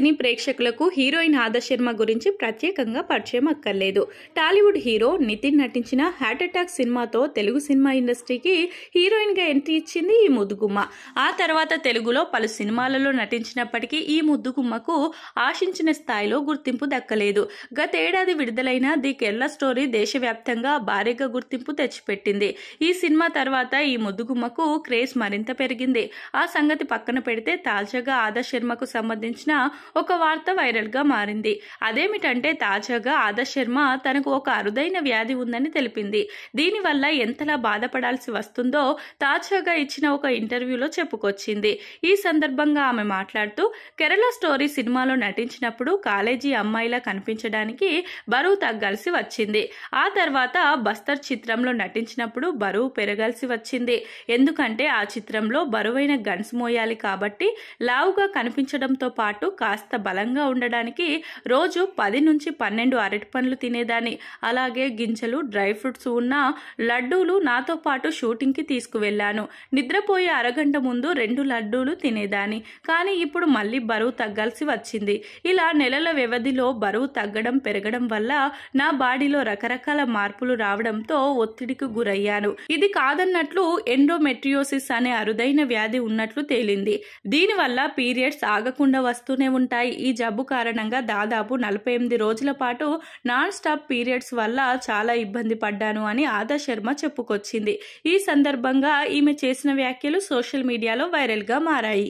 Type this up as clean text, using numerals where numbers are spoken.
సినీ ప్రేక్షకులకు హీరోయిన్ ఆదర్శ్ శర్మ గురించి ప్రత్యేకంగా పరిచయం అక్కర్లేదు. టాలీవుడ్ హీరో నితిన్ నటించిన హార్ట్ అటాక్ సినిమాతో తెలుగు సినిమా ఇండస్ట్రీకి హీరోయిన్ గా ఎంట్రీ ఇచ్చింది ఈ ముద్దుగుమ్మ. ఆ తర్వాత తెలుగులో పలు సినిమాలలో నటించినప్పటికీ ఈ ముద్దుగుమ్మకు ఆశించిన స్థాయిలో గుర్తింపు దక్కలేదు. గతేడాది విడుదలైన ది కేరళ స్టోరీ దేశవ్యాప్తంగా భారీగా గుర్తింపు తెచ్చిపెట్టింది. ఈ సినిమా తర్వాత ఈ ముద్దుగుమ్మకు క్రేజ్ మరింత పెరిగింది. ఆ సంగతి పక్కన పెడితే తాజాగా ఆదర్శ్ శర్మకు సంబంధించిన ఒక వార్త వైరల్ గా మారింది. అదేమిటంటే తాజాగా ఆదర్శ్ శర్మ తనకు ఒక అరుదైన వ్యాధి ఉందని తెలిపింది. దీనివల్ల ఎంతలా బాధపడాల్సి వస్తుందో తాజాగా ఇచ్చిన ఒక ఇంటర్వ్యూలో చెప్పుకొచ్చింది. ఈ సందర్భంగా ఆమె మాట్లాడుతూ, కేరళ స్టోరీ సినిమాలో నటించినప్పుడు కాలేజీ అమ్మాయిలా కనిపించడానికి బరువు తగ్గాల్సి వచ్చింది. ఆ తర్వాత బస్తర్ చిత్రంలో నటించినప్పుడు బరువు పెరగాల్సి వచ్చింది. ఎందుకంటే ఆ చిత్రంలో బరువైన గన్స్ మోయాలి కాబట్టి లావుగా కనిపించడంతో పాటు కాస్త బలంగా ఉండడానికి రోజు 10 నుంచి 12 అరటి పండ్లు తినేదాన్ని. అలాగే గింజలు, డ్రై ఫ్రూట్స్ ఉన్న లడ్డూలు నాతో పాటు షూటింగ్ కి తీసుకువెళ్లాను. నిద్రపోయే అరగంట ముందు 2 లడ్డూలు తినేదాన్ని. కానీ ఇప్పుడు మళ్ళీ బరువు తగ్గాల్సి వచ్చింది. ఇలా నెలల వ్యవధిలో బరువు తగ్గడం పెరగడం వల్ల నా బాడీలో రకరకాల మార్పులు రావడంతో ఒత్తిడికి గురయ్యాను. ఇది కాదన్నట్లు ఎండోమెట్రియోసిస్ అనే అరుదైన వ్యాధి ఉన్నట్లు తేలింది. దీనివల్ల పీరియడ్స్ ఆగకుండా వస్తూనే ఉంటాయి. ఈ జబ్బు కారణంగా దాదాపు 48 రోజుల పాటు నాన్ స్టాప్ పీరియడ్స్ వల్ల చాలా ఇబ్బంది పడ్డాను అని ఆదర్శ్ శర్మ చెప్పుకొచ్చింది. ఈ సందర్భంగా ఈమె చేసిన వ్యాఖ్యలు సోషల్ మీడియాలో వైరల్ గా మారాయి.